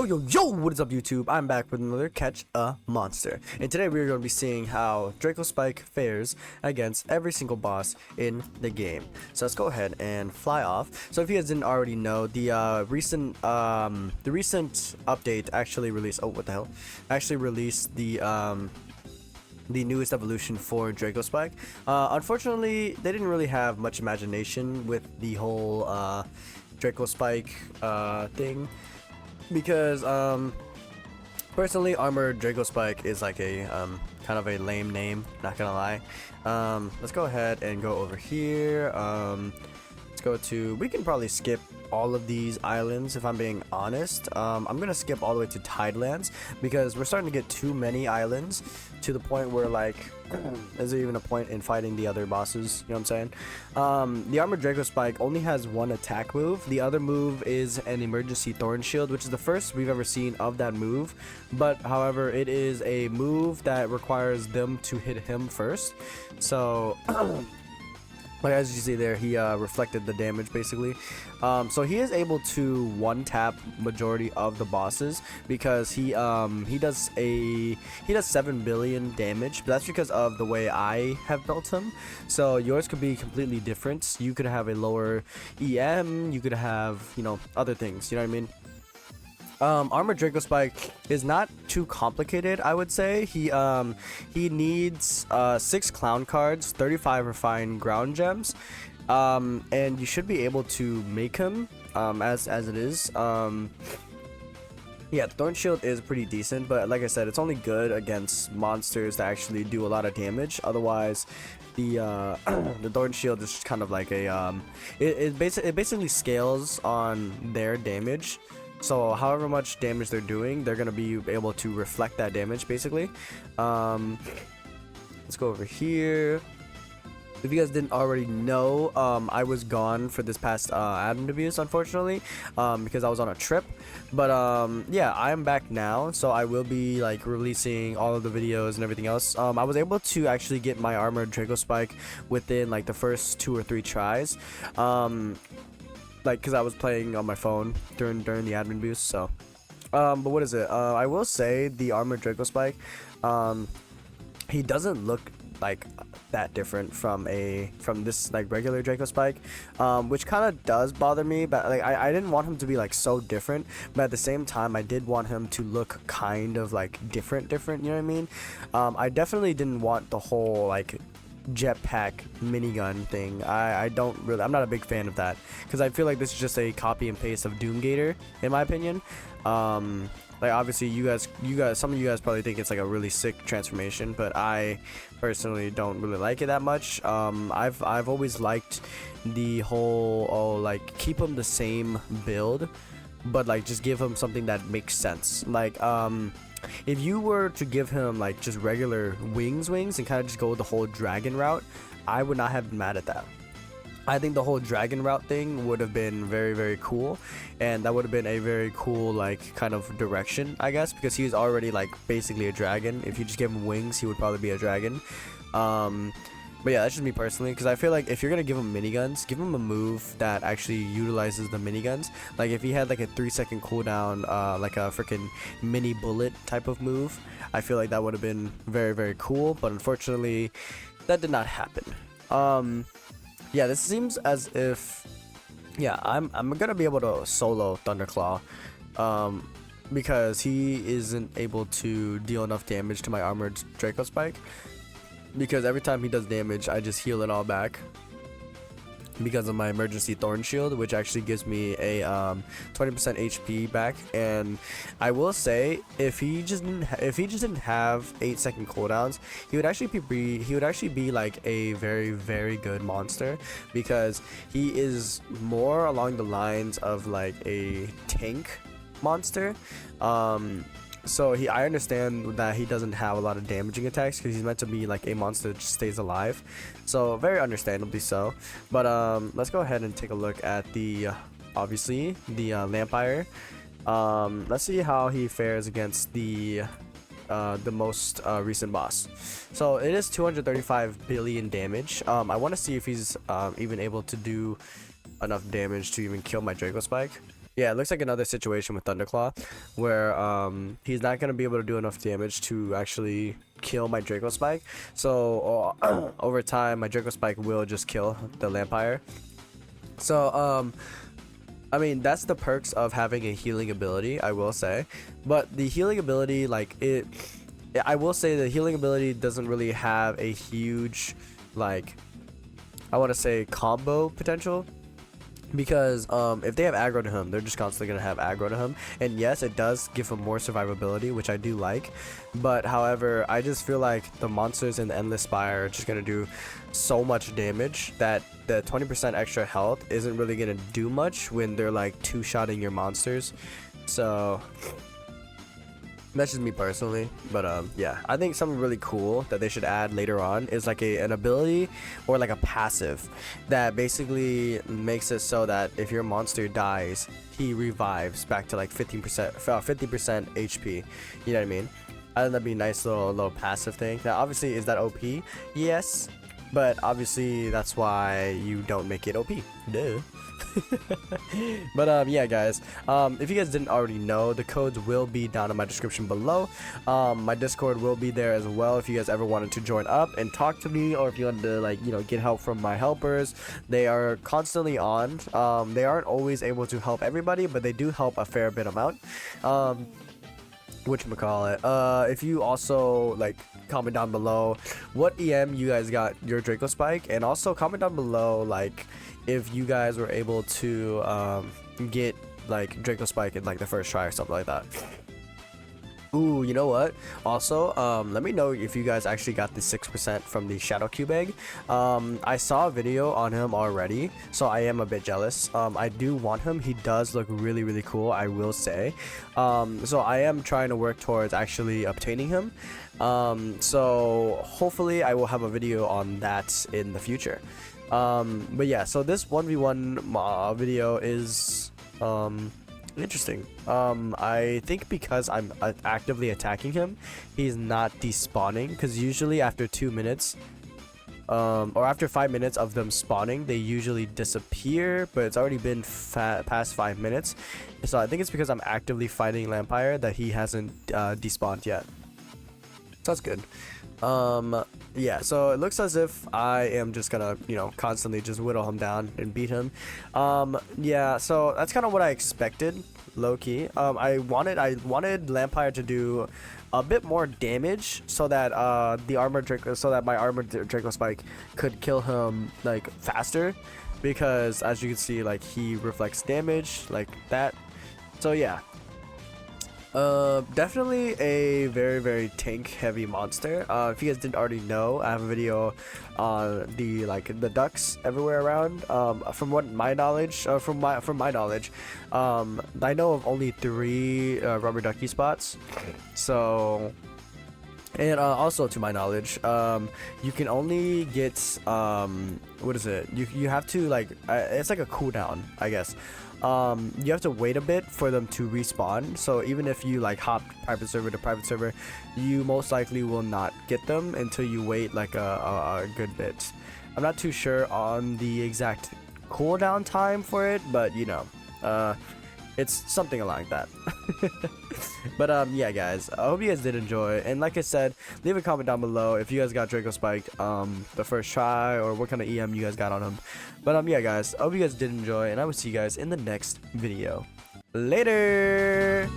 Yo, what is up YouTube? I'm back with another Catch a Monster. And today we're going to be seeing how DRACOSPIKE fares against every single boss in the game. So let's go ahead and fly off. So if you guys didn't already know, the recent update actually released, actually released the newest evolution for DRACOSPIKE. Unfortunately, they didn't really have much imagination with the whole DRACOSPIKE thing. Because personally, armored DRACOSPIKE is like a kind of a lame name, not gonna lie. Let's go ahead and go over here. Let's go to, we can probably skip all of these islands if I'm being honest. I'm gonna skip all the way to Tidelands because we're starting to get too many islands to the point where, like, is there even a point in fighting the other bosses? You know what I'm saying? The armored DRACOSPIKE only has one attack move. The other move is an emergency thorn shield, which is the first we've ever seen of that move. But however, it is a move that requires them to hit him first. So like as you see there, he reflected the damage basically. So he is able to one-tap majority of the bosses because he does 7 billion damage. But that's because of the way I have built him. So yours could be completely different. You could have a lower EM. You could have, you know, other things. You know what I mean? Armored DRACOSPIKE is not too complicated, I would say. He needs 6 clown cards, 35 refined ground gems, and you should be able to make him as it is. Yeah, the Thorn Shield is pretty decent, but like I said, it's only good against monsters that actually do a lot of damage. Otherwise, the the Thorn Shield is just kind of like a it basically scales on their damage. So however much damage they're doing, they're gonna be able to reflect that damage basically. Let's go over here. If you guys didn't already know, I was gone for this past admin abuse, unfortunately, because I was on a trip. But yeah, I'm back now, so I will be like releasing all of the videos and everything else. I was able to actually get my armored DRACOSPIKE within like the first 2 or 3 tries. Like, because I was playing on my phone during the admin boost. So but what is it, I will say the armored DRACOSPIKE, he doesn't look like that different from this like regular DRACOSPIKE, which kind of does bother me. But like I didn't want him to be like so different, but at the same time I did want him to look kind of like different, you know what I mean? I definitely didn't want the whole like jetpack minigun thing. I'm not a big fan of that because I feel like this is just a copy and paste of Doomgator in my opinion. Like obviously some of you guys probably think it's like a really sick transformation, but I personally don't really like it that much. I've always liked the whole like keep him the same build, but like just give him something that makes sense. Like if you were to give him like just regular wings and kind of just go the whole dragon route, I would not have been mad at that. I think the whole dragon route thing would have been very, very cool, and that would have been a very cool like kind of direction, I guess, because he was already like basically a dragon. If you just give him wings, he would probably be a dragon. But yeah, that's just me personally, because I feel like if you're gonna give him miniguns, give him a move that actually utilizes the miniguns. Like if he had like a 3-second cooldown, like a freaking mini bullet type of move, I feel like that would have been very, very cool. But unfortunately, that did not happen. Yeah, this seems as if, yeah, I'm gonna be able to solo Thunderclaw, because he isn't able to deal enough damage to my armored DRACOSPIKE. Because every time he does damage, I just heal it all back because of my emergency thorn shield, which actually gives me a 20% HP back. And I will say, if he just didn't have 8-second cooldowns, he would actually be like a very, very good monster, because he is more along the lines of like a tank monster. So I understand that he doesn't have a lot of damaging attacks because he's meant to be like a monster that just stays alive. So very understandably so. But let's go ahead and take a look at the obviously the Lampire. Let's see how he fares against the most recent boss. So it is 235 billion damage. I want to see if he's even able to do enough damage to even kill my DRACOSPIKE. yeah, it looks like another situation with Thunderclaw, where he's not gonna be able to do enough damage to actually kill my Dracospike. So over time, my Dracospike will just kill the Lampire. So I mean, that's the perks of having a healing ability, I will say. But the healing ability, like I will say the healing ability doesn't really have a huge, like, I want to say combo potential. Because if they have aggro to him, they're just constantly going to have aggro to him. And yes, it does give him more survivability, which I do like. But however, I just feel like the monsters in the Endless Spire are just going to do so much damage that the 20% extra health isn't really going to do much when they're like two-shotting your monsters. So that's just me personally, but yeah, I think something really cool that they should add later on is like an ability or like a passive that basically makes it so that if your monster dies, he revives back to like 50% HP. You know what I mean? I think that'd be a nice little passive thing. Now, obviously, is that OP? Yes, but obviously that's why you don't make it OP. Duh. But yeah, guys, if you guys didn't already know, the codes will be down in my description below. My Discord will be there as well if you guys ever wanted to join up and talk to me, or if you wanted to, like, you know, get help from my helpers. They are constantly on. They aren't always able to help everybody, but they do help a fair bit amount. Whatchamacallit, if you also, like, comment down below what EM you guys got your Dracospike, and also comment down below, like, if you guys were able to get like Dracospike in like the first try or something like that. Ooh, you know what? Also, let me know if you guys actually got the 6% from the Shadow Cube egg. I saw a video on him already, so I am a bit jealous. I do want him. He does look really, really cool, I will say. So I am trying to work towards actually obtaining him. So hopefully I will have a video on that in the future. But yeah, so this 1v1 video is interesting. I think because I'm actively attacking him, he's not despawning, because usually after 2 minutes or after 5 minutes of them spawning, they usually disappear, but it's already been past 5 minutes. So I think it's because I'm actively fighting Lampire that he hasn't despawned yet. So that's good. Yeah, so it looks as if I am just gonna, you know, constantly just whittle him down and beat him. Yeah, so that's kind of what I expected, low-key. I wanted Lampire to do a bit more damage so that my armored Dracospike could kill him like faster, because as you can see, like, he reflects damage like that. So yeah, definitely a very, very tank heavy monster. If you guys didn't already know, I have a video on the ducks everywhere around. From my knowledge, I know of only 3 rubber ducky spots. So, and also to my knowledge, you can only get what is it? You have to, like, it's like a cooldown, I guess. You have to wait a bit for them to respawn, so even if you like hop private server to private server, you most likely will not get them until you wait like a good bit. I'm not too sure on the exact cooldown time for it, but you know, it's something like that. But yeah, guys, I hope you guys did enjoy, and like I said, leave a comment down below if you guys got Dracospike the first try, or what kind of EM you guys got on him. But yeah, guys, I hope you guys did enjoy, and I will see you guys in the next video. Later.